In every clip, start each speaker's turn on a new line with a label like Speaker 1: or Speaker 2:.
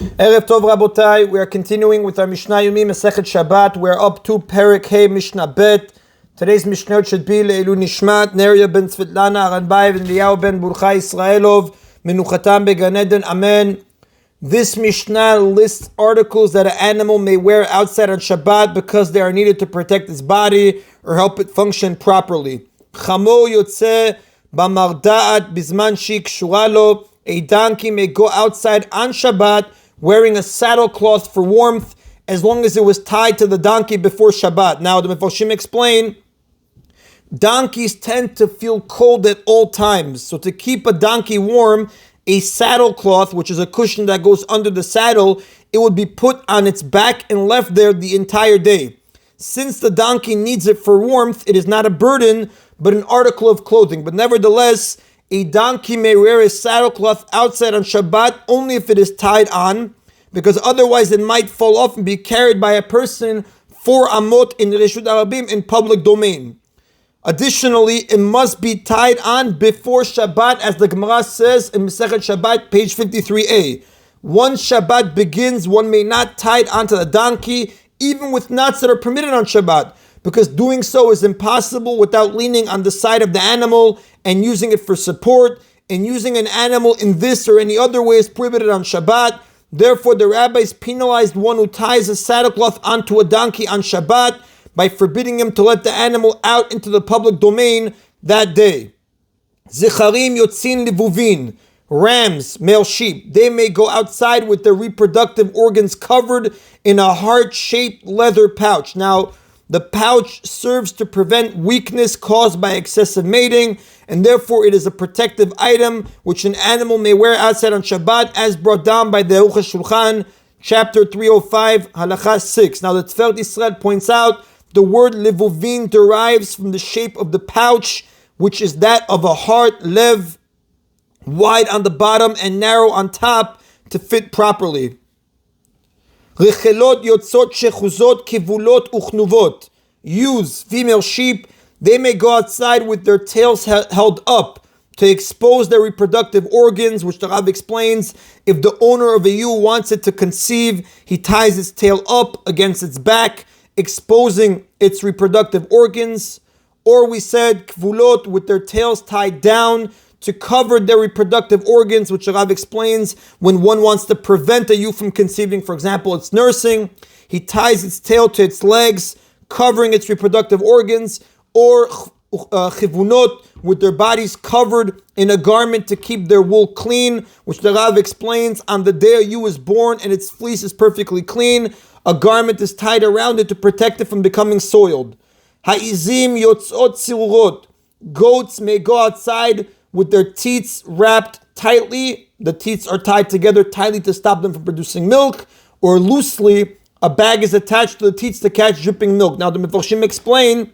Speaker 1: Erev Tov Rabotai, we are continuing with our Mishna Yomi Masechet Shabbat. We are up to Perek Hey Mishnah Bet. Today's Mishnah should be Le'ilu Nishmat, Neria ben Tzvitlana, Aranbayev, and Liyahu ben Burcha Israelov, Menuchatam beGan Eden, Amen. This Mishnah lists articles that an animal may wear outside on Shabbat because they are needed to protect its body or help it function properly. Chamo Yotze Bamarda'at Bizman Shik Shuralo. A donkey may go outside on Shabbat wearing a saddlecloth for warmth as long as it was tied to the donkey before Shabbat. Now, the Mefarshim explain, donkeys tend to feel cold at all times. So to keep a donkey warm, a saddlecloth, which is a cushion that goes under the saddle, it would be put on its back and left there the entire day. Since the donkey needs it for warmth, it is not a burden, but an article of clothing. But nevertheless, a donkey may wear a saddlecloth outside on Shabbat only if it is tied on, because otherwise it might fall off and be carried by a person 4 amot in Reshut Arabim in public domain. Additionally, it must be tied on before Shabbat, as the Gemara says in Masechet Shabbat, page 53a. Once Shabbat begins, one may not tie it onto the donkey, even with knots that are permitted on Shabbat, because doing so is impossible without leaning on the side of the animal and using it for support, and using an animal in this or any other way is prohibited on Shabbat. Therefore, the rabbis penalized one who ties a saddlecloth onto a donkey on Shabbat by forbidding him to let the animal out into the public domain that day. Zecharim yotzin livuvin, rams, male sheep, they may go outside with their reproductive organs covered in a heart-shaped leather pouch. Now, the pouch serves to prevent weakness caused by excessive mating, and therefore it is a protective item which an animal may wear outside on Shabbat, as brought down by the Aruch HaShulchan, chapter 305, halacha 6. Now the Tiferet Israel points out the word levuvin derives from the shape of the pouch, which is that of a heart, lev, wide on the bottom and narrow on top to fit properly. Rechelot yotzot shechuzot kivulot uchnuvot. Ewes, female sheep, they may go outside with their tails held up to expose their reproductive organs, which the Rav explains. If the owner of a ewe wants it to conceive, he ties its tail up against its back, exposing its reproductive organs. Or we said kvulot, with their tails tied down to cover their reproductive organs, which the Rav explains when one wants to prevent a ewe from conceiving. For example, it's nursing. He ties its tail to its legs, covering its reproductive organs. Or chivunot, with their bodies covered in a garment to keep their wool clean, which the Rav explains on the day a ewe is born and its fleece is perfectly clean, a garment is tied around it to protect it from becoming soiled. Ha'izim yotzot tzirurot, goats may go outside with their teats wrapped tightly. The teats are tied together tightly to stop them from producing milk, or loosely, a bag is attached to the teats to catch dripping milk. Now the Mefarshim explain,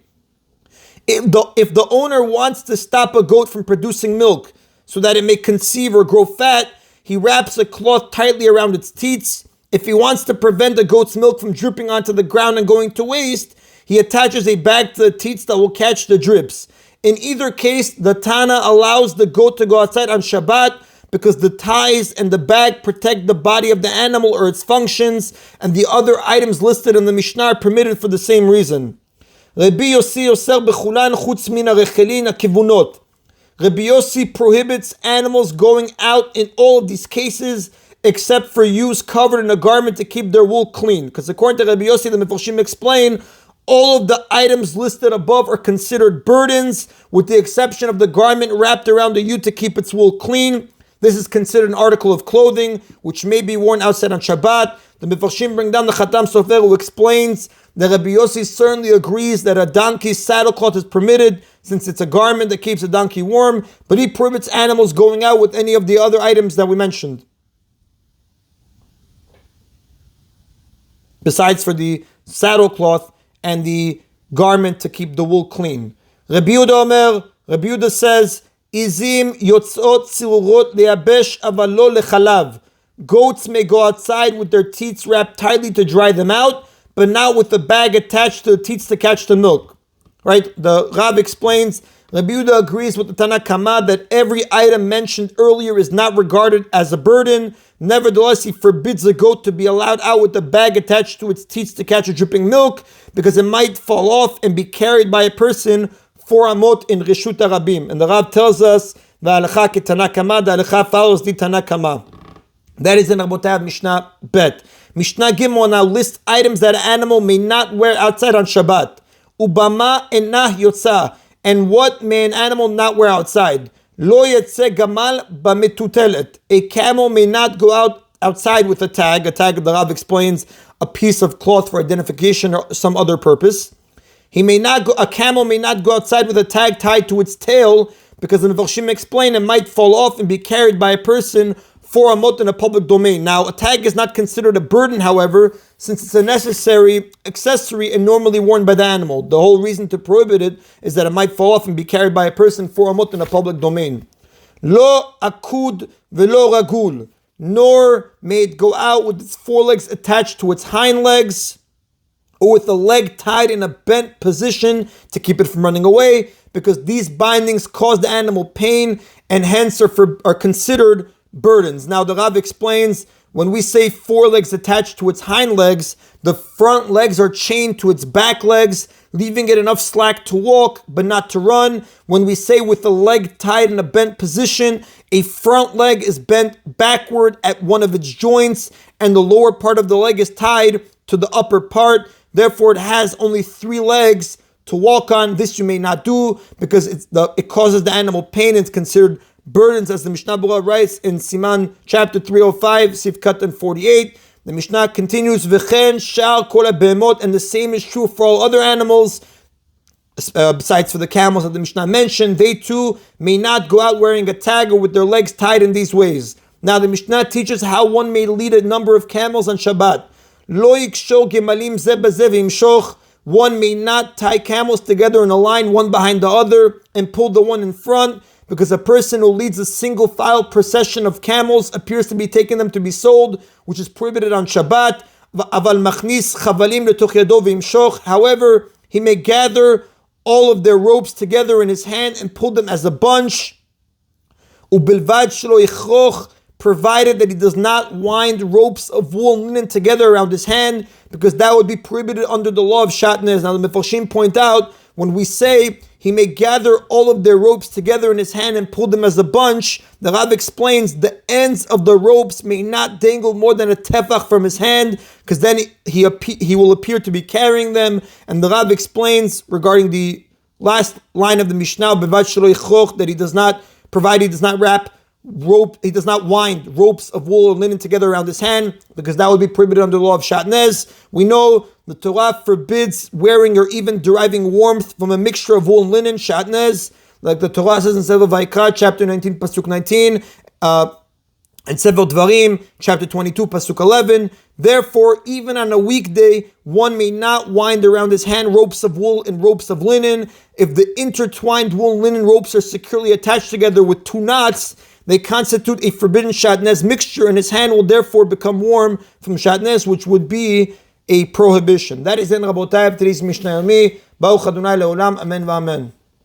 Speaker 1: if the owner wants to stop a goat from producing milk so that it may conceive or grow fat, he wraps a cloth tightly around its teats. If he wants to prevent the goat's milk from dripping onto the ground and going to waste, he attaches a bag to the teats that will catch the drips. In either case, the Tana allows the goat to go outside on Shabbat because the ties and the bag protect the body of the animal or its functions, and the other items listed in the Mishnah are permitted for the same reason. Rabbi Yossi oser bechulan chutz min harechelin hakivunot. Rabbi Yossi prohibits animals going out in all of these cases except for ewes covered in a garment to keep their wool clean. Because according to Rabbi Yossi, the Mefarshim explain, all of the items listed above are considered burdens, with the exception of the garment wrapped around the ewe to keep its wool clean. This is considered an article of clothing, which may be worn outside on Shabbat. The Mefarshim bring down the Khatam Sofer, who explains that Rabbi Yossi certainly agrees that a donkey's saddlecloth is permitted, since it's a garment that keeps a donkey warm, but he prohibits animals going out with any of the other items that we mentioned, besides for the saddlecloth and the garment to keep the wool clean. Rabbi Yehuda says, Izim yotzot tzirurot leyabesh avalo lechalav. Goats may go outside with their teats wrapped tightly to dry them out, but not with the bag attached to the teats to catch the milk. Right? The Rav explains Rabbi Yehuda agrees with the Tana Kama that every item mentioned earlier is not regarded as a burden. Nevertheless, he forbids the goat to be allowed out with a bag attached to its teats to catch a dripping milk, because it might fall off and be carried by a person 4 amot in Reshut Rabim. And the Rav tells us, V'alacha ke Tana Kama, the halacha follows the Tana Kama. That is in Rabotai Mishnah Bet. Mishnah Gimel now lists items that an animal may not wear outside on Shabbat. Ubama enah yotza. And what may an animal not wear outside? Lo yetze gamal b'metutelet. A camel may not go outside with a tag. A tag, the Rav explains, a piece of cloth for identification or some other purpose. A camel may not go outside with a tag tied to its tail, because the Mefarshim explain it might fall off and be carried by a person 4 amot in a public domain. Now, a tag is not considered a burden, however, since it's a necessary accessory and normally worn by the animal. The whole reason to prohibit it is that it might fall off and be carried by a person 4 amot in a public domain. Lo akud velo ragul, nor may it go out with its forelegs attached to its hind legs, or with the leg tied in a bent position to keep it from running away, because these bindings cause the animal pain and hence are considered burdens. Now the Rav explains, when we say forelegs attached to its hind legs, the front legs are chained to its back legs, leaving it enough slack to walk but not to run. When we say with the leg tied in a bent position, a front leg is bent backward at one of its joints and the lower part of the leg is tied to the upper part. Therefore, it has only 3 legs to walk on. This you may not do because it causes the animal pain and it's considered burdens, as the Mishnah Berurah writes in Siman chapter 305, Sivkat and 48. The Mishnah continues, V'chen shal kol behemot, and the same is true for all other animals, besides for the camels that the Mishnah mentioned. They too may not go out wearing a tag or with their legs tied in these ways. Now the Mishnah teaches how one may lead a number of camels on Shabbat. Lo yikshor gemalim zeh b'zeh v'yimshoch. One may not tie camels together in a line, one behind the other, and pull the one in front, because a person who leads a single file procession of camels appears to be taking them to be sold, which is prohibited on Shabbat. However, he may gather all of their ropes together in his hand and pull them as a bunch. Provided that he does not wind ropes of wool and linen together around his hand, because that would be prohibited under the law of shatnez. Now the Mefarshim point out, when we say he may gather all of their ropes together in his hand and pull them as a bunch, the Rav explains the ends of the ropes may not dangle more than a tefach from his hand, because then he will appear to be carrying them. And the Rav explains regarding the last line of the Mishnah, that he does not wind ropes of wool or linen together around his hand, because that would be prohibited under the law of shatnez. We know the Torah forbids wearing or even deriving warmth from a mixture of wool and linen, shatnez, like the Torah says in Sefer Vayikra, chapter 19, pasuk 19, and Sefer Dvarim, chapter 22, pasuk 11. Therefore, even on a weekday, one may not wind around his hand ropes of wool and ropes of linen. If the intertwined wool and linen ropes are securely attached together with 2 knots, they constitute a forbidden shatnez mixture, and his hand will therefore become warm from shatnez, which would be a prohibition. That is in Rabotai today's Mishna Yomi. Baruch Adonai Leolam. Amen v'amen.